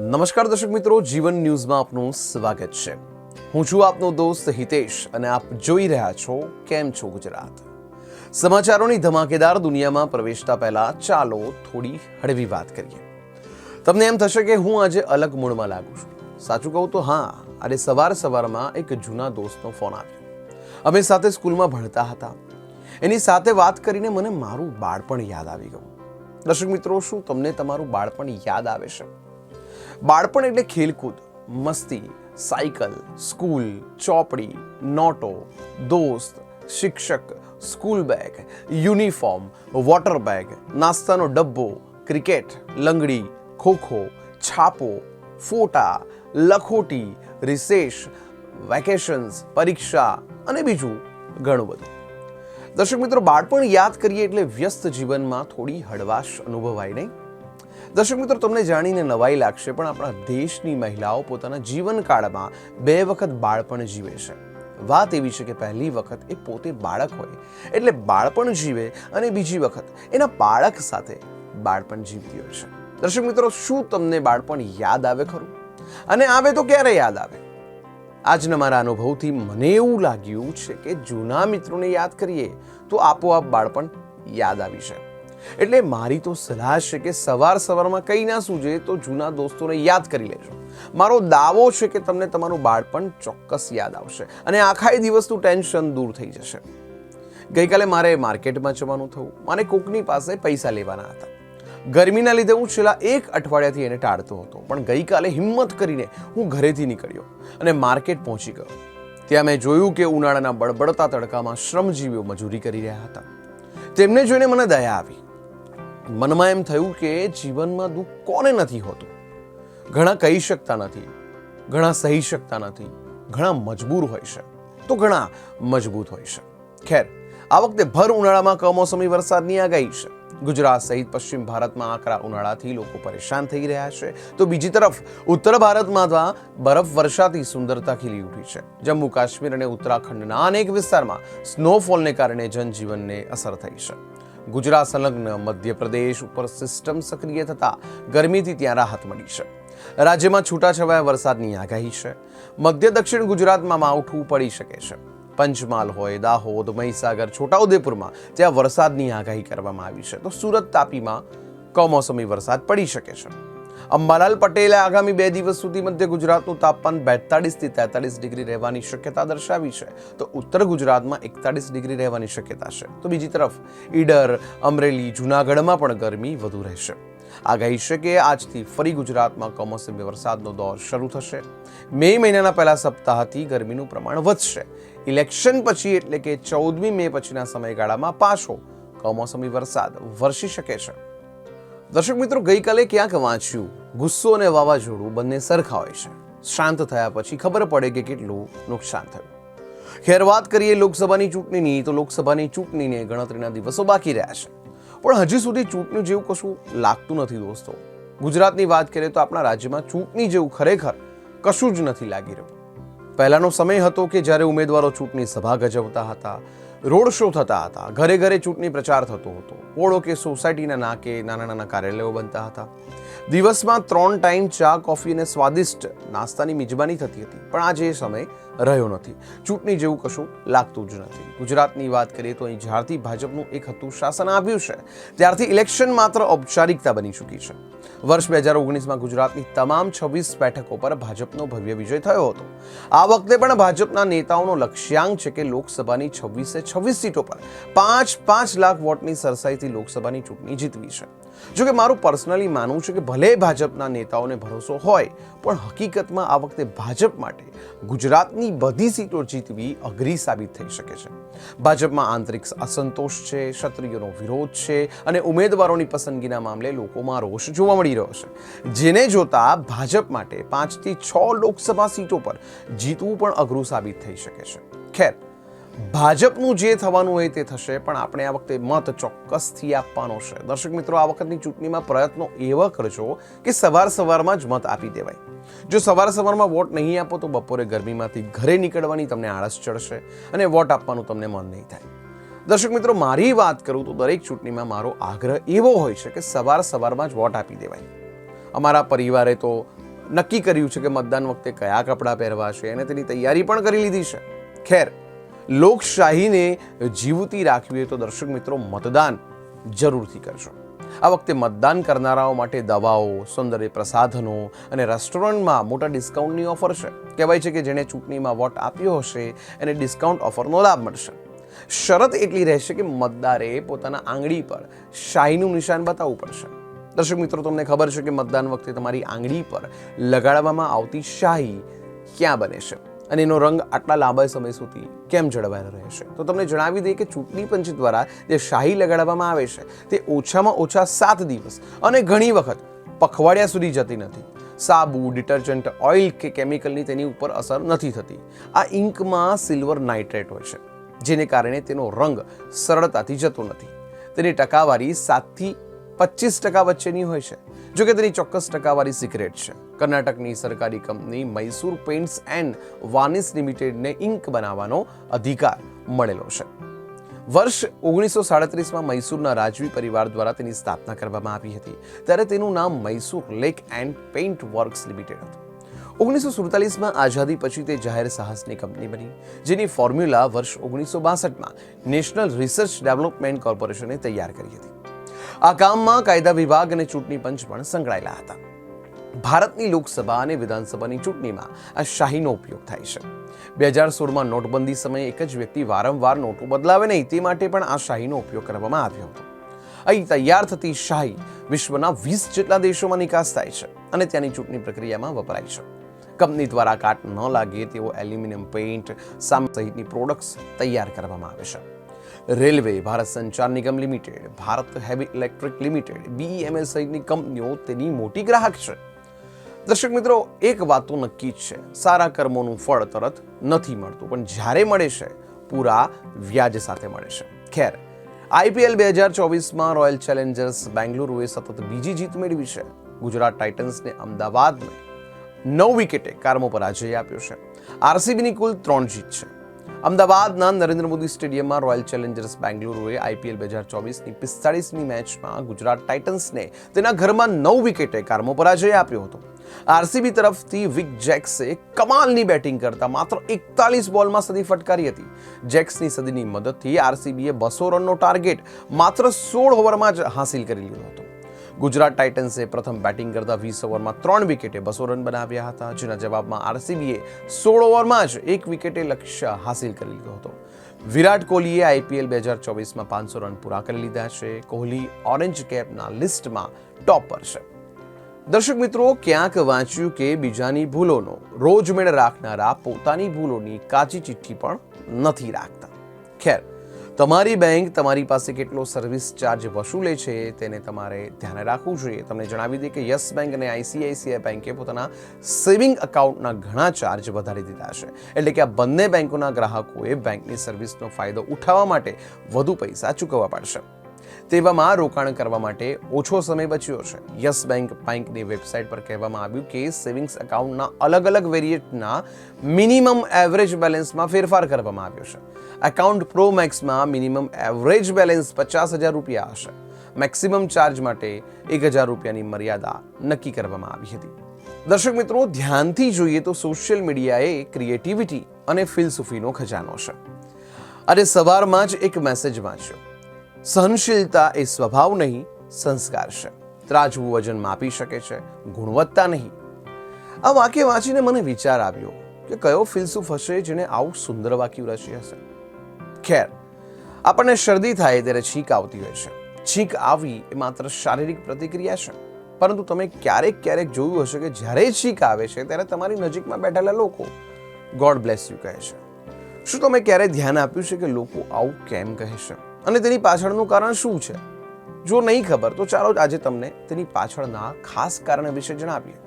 નમસ્કાર દર્શક મિત્રો, જીવન ન્યૂઝમાં આપનું સ્વાગત છે. હું છું આપનો દોસ્ત હિતેશ અને આપ જોઈ રહ્યા છો કેમ છો ગુજરાત. સમાચારોની ધમાકેદાર દુનિયામાં પ્રવેશતા પહેલા ચાલો થોડી હળવી વાત કરીએ. તમને એમ થશે કે હું આજે અલગ મૂડમાં લાગુ છું. સાચું કહું તો હા, આજે સવારમાં એક જૂના દોસ્તનો ફોન આવ્યો. અમે સાથે સ્કૂલમાં ભણતા હતા. એની સાથે વાત કરીને મને મારું બાળપણ યાદ આવી ગયું. દર્શક મિત્રો, શું તમને તમારું બાળપણ યાદ આવે છે? બાળપણ એટલે ખેલકૂદ, મસ્તી, સાયકલ, સ્કૂલ, ચોપડી, નોટો, દોસ્ત, શિક્ષક, school bag, uniform, water bag, નાસ્તાનો ડબ્બો, ક્રિકેટ, લંગડી, ખોખો, છાપો, ફોટા, લખોટી, રિસેસ, વેકેશન્સ, પરીક્ષા અને બીજું ઘણું બધું. દર્શક મિત્રો, બાળપણ યાદ કરીએ એટલે વ્યસ્ત જીવનમાં થોડી હળવાશ અનુભવાય નહીં? દર્શક મિત્રો, તમને જાણીને નવાઈ લાગશે, પણ આપણા દેશની મહિલાઓ પોતાના જીવનકાળમાં 2 વખત બાળપણ જીવે છે. વાત એવી છે કે પહેલી વખત એ પોતે બાળક હોય એટલે બાળપણ જીવે અને બીજી વખત એના બાળક સાથે બાળપણ જીવતી હોય છે. દર્શક મિત્રો, શું તમને બાળપણ યાદ આવે ખરું? અને આવે તો ક્યારે યાદ આવે? આજના મારા અનુભવથી મને એવું લાગ્યું છે કે જૂના મિત્રોને યાદ કરીએ તો આપોઆપ બાળપણ યાદ આવી છે. એટલે મારી તો સલાહ છે કે સવારમાં કંઈ ના સૂજે તો જૂના દોસ્તોને યાદ કરી લેજો. મારો દાવો છે કે તમને તમારું બાળપણ ચોક્કસ યાદ આવશે અને આખા દિવસનું ટેન્શન દૂર થઈ જશે. ગઈકાલે મારે માર્કેટમાં જવાનું થયું. મારે કોકની પાસે પૈસા લેવાના હતા. ગરમીના લીધે હું છેલ્લા 1 અઠવાડિયાથી એને ટાળતો હતો, પણ ગઈકાલે હિંમત કરીને હું ઘરેથી નીકળ્યો અને માર્કેટ પહોંચી ગયો. ત્યાં મેં જોયું કે ઉનાળાના બળબડતા તડકામાં શ્રમજીવીઓ મજૂરી કરી રહ્યા હતા. તેમને જોઈને મને દયા આવી. મનમાં એમ થયું કે જીવનમાં દુઃખ કોને નથી હોતું. ઘણા કહી શકતા નથી, ઘણા સહી શકતા નથી, ઘણા મજબૂર હોય છે તો ઘણા મજબૂત હોય છે. ખેર, આ વખતે ભર ઉનાળામાં કમોસમી વરસાદની આગાહી છે. ગુજરાત સહિત પશ્ચિમ ભારતમાં આકરા ઉનાળાથી લોકો પરેશાન થઈ રહ્યા છે, તો બીજી તરફ ઉત્તર ભારતમાં બરફ વર્ષાથી સુંદરતા ખીલી ઉઠી છે. જમ્મુ કાશ્મીર અને ઉત્તરાખંડના અનેક વિસ્તારમાં સ્નોફોલને કારણે જનજીવનને અસર થઈ છે. ગુજરાત સંલગ્ન મધ્યપ્રદેશ ઉપર સિસ્ટમ સક્રિય થતા ગરમીથી ત્યાં રાહત મળી છે. રાજ્યમાં છૂટાછવાયા વરસાદની આગાહી છે. મધ્ય દક્ષિણ ગુજરાતમાં માવઠું પડી શકે છે. પંચમહાલ હોય, દાહોદ, મહીસાગર, છોટાઉદેપુરમાં ત્યાં વરસાદની આગાહી કરવામાં આવી છે, તો સુરત, તાપીમાં કમોસમી વરસાદ પડી શકે છે. અંબાલાલ પટેલે આગામી 2 દિવસ સુધી મધ્ય ગુજરાતનું તાપમાન 42 થી 43 ડિગ્રી રહેવાની શક્યતા દર્શાવી છે, તો ઉત્તર ગુજરાતમાં 41 ડિગ્રી રહેવાની શક્યતા છે. તો બીજી તરફ ઈડર, અમરેલી, જૂનાગઢમાં પણ ગરમી વધુ રહેશે. આગાહી છે કે આજથી ફરી ગુજરાતમાં કમોસમી વરસાદનો દોર શરૂ થશે. મે મહિનાના પહેલા સપ્તાહથી ગરમીનું પ્રમાણ વધશે. ઇલેક્શન પછી એટલે કે 14મી મે પછીના સમયગાળામાં પાછો કમોસમી વરસાદ વરસી શકે છે. દર્શક મિત્રો, ગઈકાલે ક્યાંક વાંચ્યું, ગુસ્સો અને વાવાઝોડું બંને સરખા હોય છે. શાંત થયા પછી ખબર પડે કે કેટલું નુકસાન થયું. ખેર, વાત કરીએ લોકસભાની ચૂંટણીની, તો લોકસભાની ચૂંટણીને ગણતરીના દિવસો બાકી રહ્યા છે, પણ હજી સુધી ચૂંટણી જેવું કશું લાગતું નથી. દોસ્તો, ગુજરાતની વાત કરીએ તો આપણા રાજ્યમાં ચૂંટણી જેવું ખરેખર કશું જ નથી લાગી રહ્યું. પહેલાનો સમય હતો કે જ્યારે ઉમેદવારો ચૂંટણી સભા ગજવતા હતા, રોડ શો થતા હતા, ઘરે ઘરે ચૂંટણી પ્રચાર થતો હતો, પોળો કે સોસાયટીના નાકે નાના કાર્યાલયો બનતા હતા. દિવસમાં 3 ટાઈમ ચા, કોફી અને સ્વાદિષ્ટ નાસ્તાની મિજબાની થતી હતી, પણ આજે એ સમય રહ્યો નથી. ચૂંટણી જેવું કશું લાગતું જ નથી. ગુજરાતની વાત કરીએ તો અહીં જ્યારથી ભાજપનું એક હતું શાસન આવ્યું છે, ત્યારથી ઇલેક્શન માત્ર ઔપચારિકતા બની ચૂકી છે. વર્ષ 2019માં ગુજરાતની તમામ 26 બેઠકો પર ભાજપનો ભવ્ય વિજય થયો હતો. આ વખતે પણ ભાજપના નેતાઓનો લક્ષ્યાંક છે કે લોકસભાની 26 સીટો પર 5 લાખ વોટની સરસાઈથી લોકસભાની ચૂંટણી જીતવી છે. જોકે મારું પર્સનલી માનવું છે કે ભલે ભાજપના નેતાઓને ભરોસો હોય, પણ હકીકતમાં આ વખતે ભાજપ માટે ગુજરાતની બધી સીટો જીતવી અઘરી સાબિત થઈ શકે છે. ભાજપમાં આંતરિક અસંતોષ છે, ક્ષત્રિયોનો વિરોધ છે અને ઉમેદવારોની પસંદગીના મામલે લોકોમાં રોષ જોવા મળી રહ્યો છે, જેને જોતા ભાજપ માટે 5 થી 6 લોકસભા સીટો પર જીતવું પણ અઘરું સાબિત થઈ શકે છે. ખેર, ભાજપનું જે થવાનું હોય તે થશે, પણ આપણે આ વખતે મત ચોક્કસથી આપવાનો છે. દર્શક મિત્રો, આ વખતની ચૂંટણીમાં પ્રયત્નો એવા કરજો કે સવારમાં જ મત આપી દેવાય. જો સવારમાં વોટ નહીં આપો તો બપોરે ગરમીમાંથી ઘરે નીકળવાની તમને આળસ ચડશે અને વોટ આપવાનું તમને મન નહીં થાય. દર્શક મિત્રો, મારી વાત કરું તો દરેક ચૂંટણીમાં મારો આગ્રહ એવો હોય છે કે સવારમાં જ વોટ આપી દેવાય. અમારા પરિવારે તો નક્કી કર્યું છે કે મતદાન વખતે કયા કપડાં પહેરવા છે અને તેની તૈયારી પણ કરી લીધી છે. ખેર, લોકશાહીને જીવતી રાખવી હોય તો દર્શક મિત્રો મતદાન જરૂરથી કરજો. આ વખતે મતદાન કરનારાઓ માટે દવાઓ, સૌંદર્ય પ્રસાધનો અને રેસ્ટોરન્ટમાં મોટા ડિસ્કાઉન્ટની ઓફર છે. કહેવાય છે કે જેણે ચૂંટણીમાં વોટ આપ્યો હશે એને ડિસ્કાઉન્ટ ઓફરનો લાભ મળશે. શરત એટલી રહેશે કે મતદારે પોતાના આંગળી પર શાહીનું નિશાન બતાવવું પડશે. દર્શક મિત્રો, તમને ખબર છે કે મતદાન વખતે તમારી આંગળી પર લગાડવામાં આવતી શાહી ક્યાં બને છે અને એનો રંગ આટલા લાંબા સમય સુધી કેમ જળવાયેલો રહેશે? તો તમને જણાવી દઈએ કે ચૂંટણી પંચ દ્વારા જે શાહી લગાડવામાં આવે છે તે ઓછામાં ઓછા 7 દિવસ અને ઘણી વખત પખવાડિયા સુધી જતી નથી. સાબુ, ડિટર્જન્ટ, ઓઇલ કે કેમિકલની તેની ઉપર અસર નથી થતી. આ ઇંકમાં સિલ્વર નાઇટ્રેટ હોય છે, જેને કારણે તેનો રંગ સરળતાથી જતો નથી. તેની ટકાવારી 7 થી 25% વચ્ચેની હોય છે. જોકે તેની ચોક્કસ ટકાવારી સિક્રેટ છે. કર્ણાટકની સરકારી company Mysore paints and varnish લિમિટેડને ઇંક બનાવવાનો અધિકાર મળેલો છે. વર્ષ 1937માં મૈસૂરના રાજવી પરિવાર દ્વારા તેની સ્થાપના કરવામાં આવી હતી. ત્યારે તેનું નામ Mysore lake and paint works limited હતું. 1947માં આઝાદી પછી તે જાહેર સાહસની કંપની બની, જેની ફોર્મ્યુલા વર્ષ 1962માં નેશનલ રિસર્ચ ડેવલપમેન્ટ કોર્પોરેશને તૈયાર કરી હતી. આ કામમાં કાયદા વિભાગ અને ચૂંટણી પંચ પણ સંકળાયેલા હતા. ભારતની લોકસભા અને વિધાનસભાની ચૂંટણીમાં આ શાહીનો ઉપયોગ થાય છે. 2016માં નોટબંધી સમયે એક જ વ્યક્તિ વારંવાર નોટો બદલાવે નહીં તે માટે પણ આ શાહીનો ઉપયોગ કરવામાં આવ્યો હતો. અહીં તૈયાર થતી શાહી વિશ્વના 20 જેટલા દેશોમાં નિકાસ થાય છે અને ત્યાંની ચૂંટણી પ્રક્રિયામાં વપરાય છે. કંપની દ્વારા કાટ ન લાગે તેવો એલ્યુમિનિયમ પેઇન્ટ સહિતની પ્રોડક્ટ્સ તૈયાર કરવામાં આવે છે. રેલવે, ભારત સંચાર નિગમ limited, Bharat heavy electric limited, BEML સહિતની કંપનીઓ તેની મોટી ગ્રાહક છે. દર્શક મિત્રો, એક વાત તો નક્કી જ છે, સારા કર્મોનું ફળ તરત નથી મળતું, પણ જ્યારે મળે છે પૂરા વ્યાજ સાથે મળે છે. ખેર, IPL 2024માં રોયલ ચેલેન્જર્સ બેંગલુરુએ સતત બીજી જીત મેળવી છે. ગુજરાત ટાઇટન્સને અમદાવાદમાં 9 વિકેટે કારમો પરાજય આપ્યો છે. RCBની કુલ 3 જીત છે. અમદાવાદના નરેન્દ્ર મોદી સ્ટેડિયમમાં રોયલ ચેલેન્જર્સ બેંગલુરુએ IPL 2024ની 45મી મેચમાં ગુજરાત ટાઇટન્સને તેના ઘરમાં 9 વિકેટે કારમો પરાજય આપ્યો હતો. RCB તરફથી વિક જેક્સે કમાલની બેટિંગ કરતા માત્ર 41 બોલમાં સદી ફટકારી હતી. જેક્સની સદીની મદદથી RCBએ 200 રનનો ટાર્ગેટ માત્ર 16 ઓવરમાં જ હાંસિલ કરી લીધો હતો. ગુજરાત ટાઇટન્સે પ્રથમ બેટિંગ કરતા 20 ઓવરમાં 3 વિકેટે 200 રન બનાવ્યા હતા, જેના જવાબમાં RCBએ 16 ઓવરમાં જ 1 વિકેટે લક્ષ્ય હાંસિલ કરી લીધો હતો. વિરાટ કોહલીએ IPL 2024માં 500 રન પૂરા કરી લીધા છે. કોહલી ઓરેન્જ કેપના લિસ્ટમાં ટોપ પર છે. દર્શક મિત્રો, ક્યાંક વાંચ્યું કે બીજાની ભૂલોનો રોજમેળ રાખનારા પોતાની ભૂલોની કાચી ચિઠ્ઠી પણ નથી રાખતા. ખેર, તમારી બેંક તમારી પાસે કેટલો સર્વિસ ચાર્જ વસૂલે છે તેને તમારે ધ્યાને રાખવું જોઈએ. તમને જણાવી દઈએ કે યસ બેંક અને ICICI બેંકે પોતાના સેવિંગ એકાઉન્ટના ઘણા ચાર્જ વધારી દીધા છે. એટલે કે આ બંને બેંકોના ગ્રાહકોએ બેંકની સર્વિસનો ફાયદો ઉઠાવવા માટે વધુ પૈસા ચૂકવવા પડશે. તેવામાં રોકાણ કરવા માટે ઓછો સમય બચ્યો છે. યસ બેંકની વેબસાઇટ પર કહેવામાં આવ્યું કે સેવિંગ્સ એકાઉન્ટના અલગ અલગ વેરિયન્ટના મિનિમમ એવરેજ બેલેન્સમાં ફેરફાર કરવામાં આવ્યો છે. એકાઉન્ટ પ્રો મેક્સમાં મિનિમમ એવરેજ બેલેન્સ 50,000 રૂપિયા હશે. મેક્સિમમ ચાર્જ માટે 1,000 રૂપિયાની મર્યાદા નક્કી કરવામાં આવી હતી. દર્શક મિત્રો, ધ્યાનથી જોઈએ તો સોશિયલ મીડિયાએ ક્રિએટિવિટી અને ફિલસૂફીનો ખજાનો છે. અને સવારમાં જ એક મેસેજ વાંચ્યો, સહનશીલતા એ સ્વભાવ નહીં, સંસ્કાર છે. ત્રાજવું વજન માપી શકે છે, ગુણવત્તા નહીં. આ વાક્ય વાંચીને મને વિચાર આવ્યો કે કયો ફિલસૂફ હશે જેને આવું સુંદર વાક્ય રચ્યું હશે. ખેર, આપણને શરદી થાય ત્યારે છીંક આવતી હોય છે. છીંક આવવી એ માત્ર શારીરિક પ્રતિક્રિયા છે, પરંતુ તમે ક્યારેક જોયું હશે કે જ્યારે છીંક આવે છે ત્યારે તમારી નજીકમાં બેઠેલા લોકો ગોડ બ્લેસ યુ કહે છે. શું તમે ક્યારેય ધ્યાન આપ્યું છે કે લોકો આવું કેમ કહે છે અને તેની પાછળનું કારણ શું છે? જો નહીં ખબર તો ચાલો આજે તમને તેની પાછળના ખાસ કારણ વિશે જણાવીએ.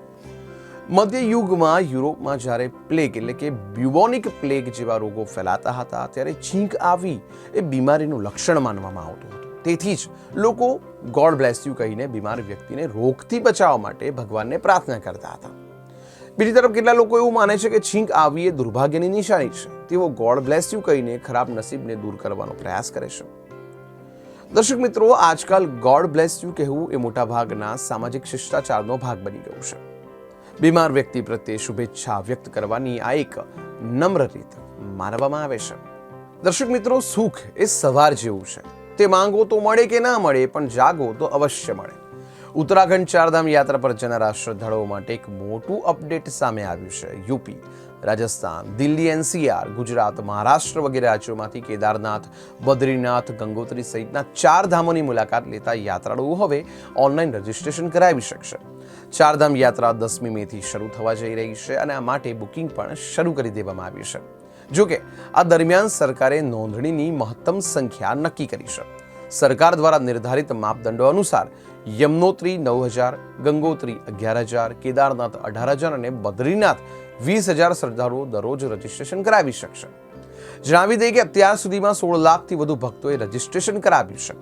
મધ્ય યુગમાં યુરોપમાં જ્યારે પ્લેગ એટલે કે બ્યુબોનિક પ્લેગ જેવા રોગો ફેલાતા હતા ત્યારે છીંક આવી એ બીમારીનું લક્ષણ માનવામાં આવતું હતું. તેથી જ લોકો ગોડ બ્લેસ યુ કહીને બીમાર વ્યક્તિને રોગથી બચાવવા માટે ભગવાનને પ્રાર્થના કરતા હતા. બીજી તરફ કેટલા લોકો એવું માને છે કે છીંક આવી એ દુર્ભાગ્યની નિશાની છે. તેઓ ગોડ બ્લેસ યુ કહીને ખરાબ નસીબને દૂર કરવાનો પ્રયાસ કરે છે. દર્શક મિત્રો, આજકાલ ગોડ બ્લેસ યુ કહેવું એ મોટા ભાગના સામાજિક શિષ્ટાચારનો ભાગ બની ગયું છે. બીમાર વ્યક્તિ પ્રત્યે શુભેચ્છા વ્યક્ત કરવાની આ એક નમ્ર રીત માનવામાં આવે છે. દર્શક મિત્રો, સુખ એ સવાર જેવું છે. તે માંગો તો મળે કે ના મળે, પણ જાગો તો અવશ્ય મળે. ઉત્તરાખંડ ચારધામ યાત્રા પર જનારા શ્રદ્ધાળુઓ માટે એક મોટું અપડેટ સામે આવ્યું છે. યુપી, રાજસ્થાન, દિલ્હી, NCR, ગુજરાત, મહારાષ્ટ્ર વગેરે રાજ્યોમાંથી કેદારનાથ, બદ્રીનાથ, ગંગોત્રી સહિતના 4 ધામોની મુલાકાત લેતા યાત્રાળુઓ હવે ઓનલાઈન રજીસ્ટ્રેશન કરાવી શકશે. ચારધામ યાત્રા 10મી મેથી શરૂ થવા જઈ રહી છે અને આ માટે બુકિંગ પણ શરૂ કરી દેવામાં આવ્યું છે. જોકે આ દરમિયાન સરકારે નોંધણીની મહત્તમ સંખ્યા નક્કી કરી છે. સરકાર દ્વારા નિર્ધારિત માપદંડો અનુસાર યમનોત્રી 9,000, ગંગોત્રી 11,000, કેદારનાથ 18,000 અને બદ્રીનાથ 20,000 શ્રદ્ધાળુઓ દરરોજ રજીસ્ટ્રેશન કરાવી શકશે. જણાવી દઈએ કે અત્યાર સુધીમાં 16 લાખથી વધુ ભક્તોએ રજીસ્ટ્રેશન કરાવ્યું છે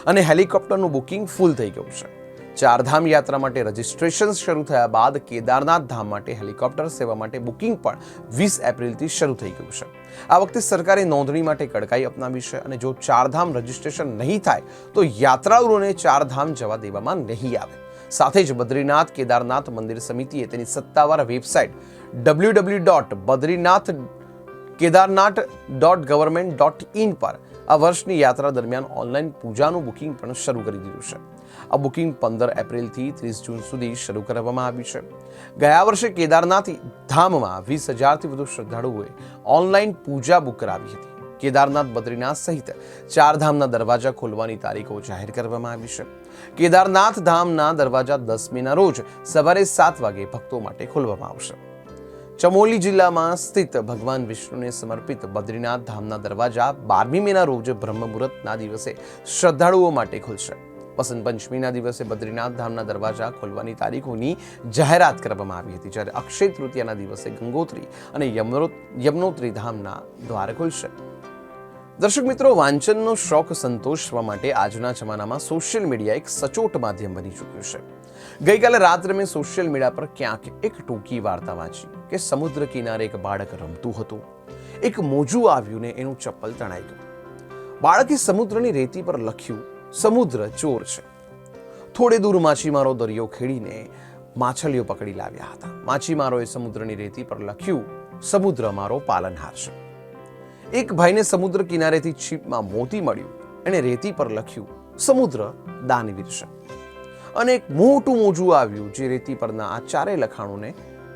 અને હેલિકોપ્ટરનું બુકિંગ ફૂલ થઈ ગયું છે. ચારધામ યાત્રા માટે રજીસ્ટ્રેશન શરૂ થયા બાદ કેદારનાથ ધામ માટે હેલિકોપ્ટર સેવા માટે બુકિંગ પણ 20 એપ્રિલથી શરૂ થઈ ગયું છે. આ વખતે સરકારે નોંધણી માટે કડકાઈ અપનાવી છે અને જો ચારધામ રજીસ્ટ્રેશન નહીં થાય તો યાત્રાળુઓને ચારધામ જવા દેવામાં નહીં આવે. સાથે જ બદ્રીનાથ કેદારનાથ મંદિર સમિતિએ તેની સત્તાવાર વેબસાઇટ www.badrinathkedarnath.government.in પર આ વર્ષની યાત્રા દરમિયાન ઓનલાઈન પૂજાનું બુકિંગ પણ શરૂ કરી દીધું છે. આ બુકિંગ 15 એપ્રિલથી 30 જૂન સુધી શરૂ કરવામાં આવ્યું છે. ગયા વર્ષે કેદારનાથ ધામમાં 20,000થી વધુ શ્રદ્ધાળુઓએ ઓનલાઈન પૂજા બુક કરાવી હતી. કેદારનાથ, બદ્રીનાથ સહિત 4 ધામના દરવાજા ખોલવાની તારીખો જાહેર કરવામાં આવી છે. કેદારનાથ ધામના દરવાજા 10મીના રોજ સવારે 7 વાગે ભક્તો માટે ખોલવામાં આવશે. ચમોલી જિલ્લામાં સ્થિત ભગવાન વિષ્ણુને સમર્પિત બદ્રીનાથ ધામના દરવાજા 12મી મેના રોજ બ્રહ્મ મુહૂર્તના દિવસે શ્રદ્ધાળુઓ માટે ખુલશે. વસંત પંચમીના દિવસે બદ્રીનાથ ધામના દરવાજા ખોલવાની તારીખોની જાહેરાત કરવામાં આવી હતી, જ્યારે અક્ષય તૃતીયાના દિવસે ગંગોત્રી અને યમનોત્રી ધામના દ્વાર ખુલશે. દર્શક મિત્રો, વાંચનનો શોખ સંતોષવા માટે આજના જમાનામાં સોશિયલ મીડિયા એક સચોટ માધ્યમ બની ચૂક્યું છે. ગઈકાલે રાત્રે મેં સોશિયલ મીડિયા પર ક્યાંક એક ટૂંકી વાર્તા વાંચી કે સમુદ્ર કિનારે એક બાળક રમતું હતું. એક મોજું આવ્યું ને એનું ચપ્પલ તણાઈ ગયું. બાળકે સમુદ્રની રેતી પર લખ્યું, સમુદ્ર ચોર છે. થોડે દૂર માછીમારો દરિયો ખેડીને માછલીઓ પકડી લાવ્યા હતા. માછીમારોએ સમુદ્રની રેતી પર લખ્યું, સમુદ્ર મારો પાલનહાર છે. એક ભાઈને સમુદ્ર કિનારેથી છીપમાં મોતી મળ્યું. એણે રેતી પર લખ્યું, સમુદ્ર દાનવીર છે. અને એક મોટું મોજું આવ્યું જે રેતી પરના આ 4 લખાણોને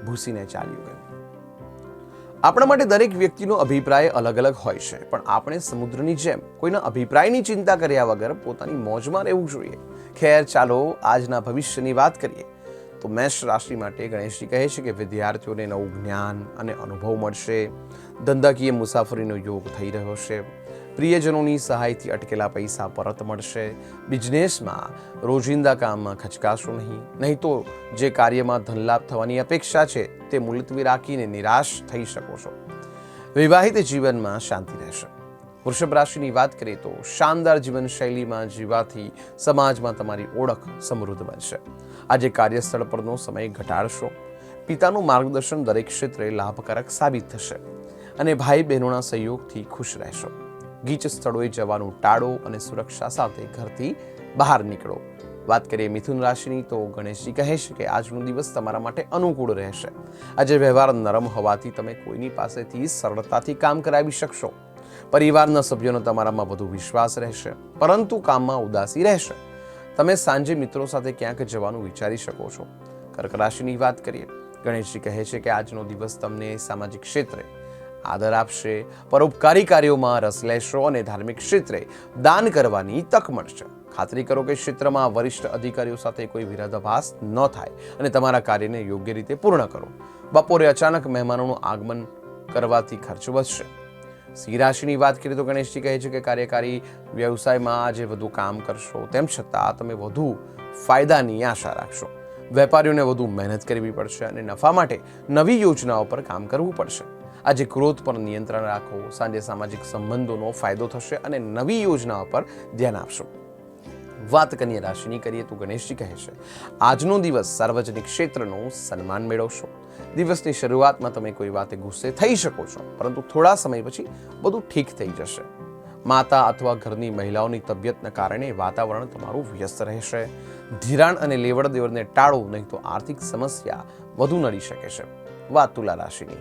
ભૂસીને ચાલ્યું ગયું. આપણા માટે દરેક વ્યક્તિનો અભિપ્રાય અલગ અલગ હોય છે, પણ આપણે સમુદ્રની જેમ કોઈના અભિપ્રાયની ચિંતા કર્યા વગર પોતાની મોજમાં રહેવું જોઈએ. ખેર, ચાલો આજના ભવિષ્યની વાત કરીએ તો મેષ રાશિ માટે ગણેશજી કહે છે કે વિદ્યાર્થીઓને નવું જ્ઞાન અને અનુભવ મળશે. ધંધાકીય મુસાફરીનો યોગ થઈ રહ્યો છે. પ્રિયજનોની સહાયથી અટકેલા પૈસા પરત મળશે. બિઝનેસમાં રોજિંદા કામમાં ખચકાશો નહીં તો જે કાર્યમાં ધનલાભ થવાની અપેક્ષા છે તે મુલતવી રાખીને નિરાશ થઈ શકો છો. વિવાહિત જીવનમાં શાંતિ રહેશે. વૃષભ રાશિની વાત કરીએ તો શાનદાર જીવનશૈલીમાં જીવવાથી સમાજમાં તમારી ઓળખ સમૃદ્ધ બનશે. આજે કાર્યસ્થળ પરનો સમય ઘટાડશો. પિતાનું માર્ગદર્શન દરેક ક્ષેત્રે લાભકારક સાબિત થશે અને ભાઈ બહેનોના સહયોગથી ખુશ રહેશો. ગીચ સ્થળોએ જવાનું ટાળો અને સુરક્ષા સાથે ઘરથી બહાર નીકળો. વાત કરીએ મિથુન રાશિની તો ગણેશજી કહે છે કે આજનો દિવસ તમારા માટે અનુકૂળ રહેશે. આજે વ્યવહાર નરમ હોવાથી તમે કોઈની પાસેથી સરળતાથી કામ કરાવી શકશો. પરિવારના સભ્યોનો તમારામાં વધુ વિશ્વાસ રહેશે, પરંતુ કામમાં ઉદાસી રહેશે. તમે સાંજે મિત્રો સાથે ક્યાંક જવાનું વિચારી શકો છો. કર્ક રાશિની વાત કરીએ. ગણેશજી કહે છે કે આજનો દિવસ તમને સામાજિક ક્ષેત્રે આદર આપશે, પરોપકારી કાર્યોમાં રસ લેશો અને ધાર્મિક ક્ષેત્રે દાન કરવાની તક મળશે. ખાતરી કરો કે ક્ષેત્રમાં વરિષ્ઠ અધિકારીઓ સાથે કોઈ વિરોધાભાસ ન થાય અને તમારા કાર્યને યોગ્ય રીતે પૂર્ણ કરો. બપોરે અચાનક મહેમાનોનું આગમન કરવાથી ખર્ચ વધશે. સિંહ રાશિની વાત કરીએ તો ગણેશજી કહે છે કે કાર્યકારી વ્યવસાયમાં આજે વધુ કામ કરશો, તેમ છતાં તમે વધુ ફાયદાની આશા રાખશો. વેપારીઓને વધુ મહેનત કરવી પડશે અને નફા માટે નવી યોજનાઓ પર કામ કરવું પડશે. આજે ક્રોધ પર નિયંત્રણ રાખો. સાંજે સામાજિક સંબંધોનો ફાયદો થશે અને નવી યોજનાઓ પર ધ્યાન આપશો. વાત કન્યા રાશિની કરીએ તો ગણેશજી કહે છે આજનો દિવસ સાર્વજનિક ક્ષેત્રનું સન્માન મેળવશો. દિવસની શરૂઆતમાં તમે કોઈ વાતે ગુસ્સે થઈ શકો છો, પરંતુ થોડા સમય પછી બધું ઠીક થઈ જશે. માતા અથવા ઘરની મહિલાઓની તબિયતના કારણે વાતાવરણ તમારું વ્યસ્ત રહેશે. ધિરાણ અને લેવડ દેવડને ટાળો, નહીં તો આર્થિક સમસ્યા વધુ નડી શકે છે. વાત તુલા રાશિની.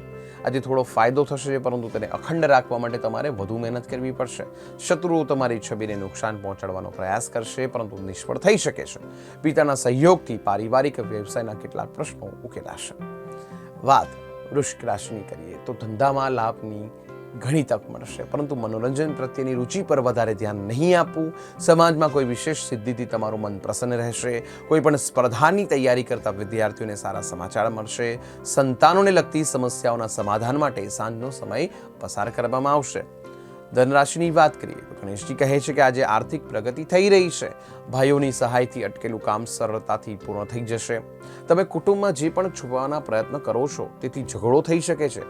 આજે થોડો ફાયદો થશે, પરંતુ તેને અખંડ રાખવા માટે તમારે વધુ મહેનત કરવી પડશે. શત્રુઓ તમારી છબીને નુકસાન પહોંચાડવાનો પ્રયાસ કરશે, પરંતુ નિષ્ફળ થઈ શકે છે. પિતાના સહયોગથી પારિવારિક વ્યવસાયના કેટલાક પ્રશ્નો ઉકેલાશે. વાત વૃશ્ચિક રાશિની કરીએ તો ધંધામાં લાભની ઘણી તક મળશે, પરંતુ મનોરંજન પ્રત્યેની રુચિ પર વધારે ધ્યાન નહીં આપવું. સમાજમાં કોઈ વિશેષ સિદ્ધિથી તમારું મન પ્રસન્ન રહેશે. કોઈ પણ સ્પર્ધાની તૈયારી કરતા વિદ્યાર્થીઓને સારા સમાચાર મળશે. સંતાનોને લગતી સમસ્યાઓના સમાધાન માટે સાંજનો સમય પસાર કરવામાં આવશે. ધનરાશિની વાત કરીએ તો ગણેશજી કહે છે કે આજે આર્થિક પ્રગતિ થઈ રહી છે. ભાઈઓની સહાયથી અટકેલું કામ સરળતાથી પૂર્ણ થઈ જશે. તમે કુટુંબમાં જે પણ છુપાવવાના પ્રયત્ન કરો છો તેથી ઝઘડો થઈ શકે છે.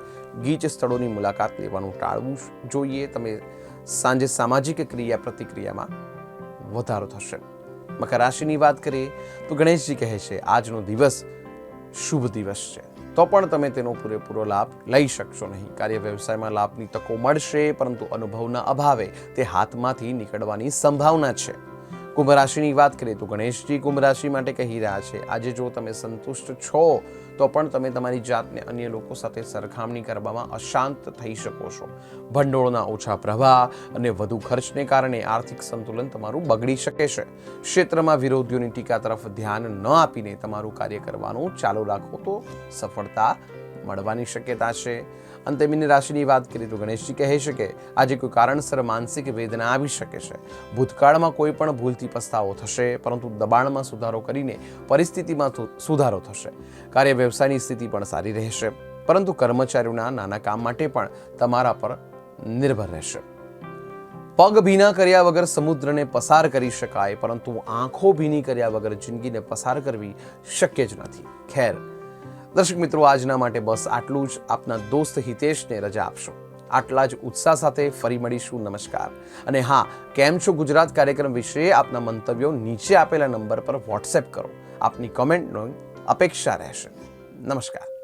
ગીચ સ્થળોની મુલાકાત લેવાનું ટાળવું જોઈએ. તમે સાંજે સામાજિક ક્રિયા પ્રતિક્રિયામાં વધારો થશે. મકર રાશિની વાત કરીએ તો ગણેશજી કહે છે આજનો દિવસ શુભ દિવસ છે, તો પણ તમે તેનો પૂરેપૂરો લાભ લઈ શકશો નહીં. કાર્ય વ્યવસાયમાં લાભની તકો મળશે, પરંતુ અનુભવના અભાવે તે હાથમાંથી નીકળવાની સંભાવના છે. કુંભ રાશિની વાત કરીએ તો ગણેશજી કુંભ રાશિ માટે કહી રહ્યા છે આજે જો તમે સંતુષ્ટ છો તો પણ તમે તમારી જાતને અન્ય લોકો સાથે સરખામણી કરવામાં અશાંત થઈ શકો છો. ભંડોળના ઓછા પ્રવાહ અને વધુ ખર્ચને કારણે આર્થિક સંતુલન તમારું બગડી શકે છે. ક્ષેત્રમાં વિરોધીઓની ટીકા તરફ ધ્યાન ન આપીને તમારું કાર્ય કરવાનું ચાલુ રાખો તો સફળતા મળવાની શક્યતા છે. અંતે મીન રાશિની વાત કરીએ તો ગણેશજી કહે છે કે આજે કોઈ કારણસર માનસિક વેદના આવી શકે છે. ભૂતકાળમાં કોઈ પણ ભૂલથી પસ્તાવો થશે, પરંતુ દબાણમાં સુધારો કરીને પરિસ્થિતિમાં સુધારો થશે. કાર્ય વ્યવસાયની સ્થિતિ પણ સારી રહેશે, પરંતુ કર્મચારીઓના નાના કામ માટે પણ તમારા પર નિર્ભર રહેશે. પગ ભીના કર્યા વગર સમુદ્રને પસાર કરી શકાય, પરંતુ આંખો ભીની કર્યા વગર જિંદગીને પસાર કરવી શક્ય જ નથી. ખેર દર્શક મિત્રો, આજના માટે બસ આટલું જ. આપના દોસ્ત હિતેશને રજા આપશો. આટલા જ ઉત્સાહ સાથે ફરી મળીશું. નમસ્કાર. અને હા, કેમ છો ગુજરાત કાર્યક્રમ વિશે આપના મંતવ્યો નીચે આપેલા નંબર પર વોટ્સએપ કરો. આપની કોમેન્ટનો અપેક્ષા રહેશે. નમસ્કાર.